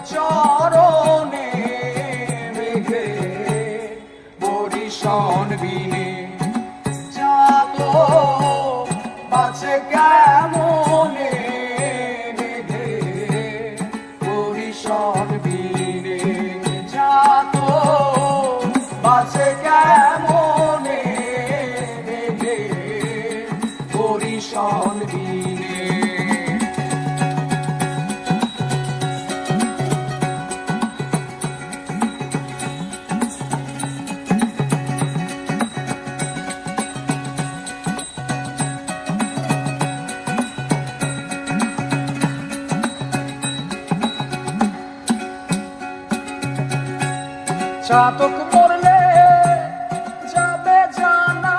চরণে মেঘে বরিশন বিনে যাত বাঁচে কেমনে মেঘে বরিশন বিনে যাত বাঁচে কেমনে মেঘে বরিশন বিনে চাতক পড়লে যাবে জানা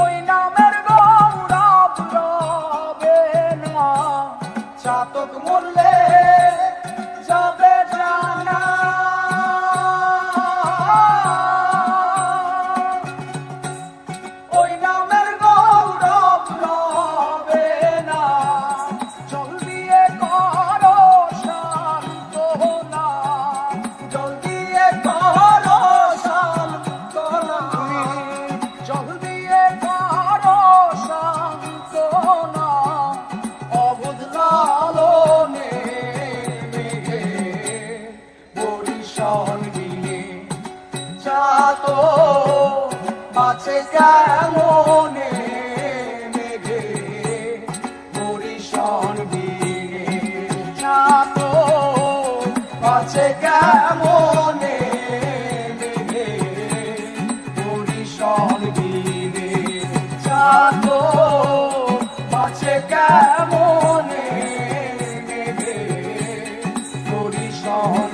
ওই নামের গৌরব রবে না চাতক মরলে যাবে জানা ওই নামের গৌরব রবে না বাঁচে কেমনে মেঘে বরিশন বিনে যাত বাঁচে কেমনে মেঘে বরিশন বিনে যাত বাঁচে কেমনে মেঘে বরিশন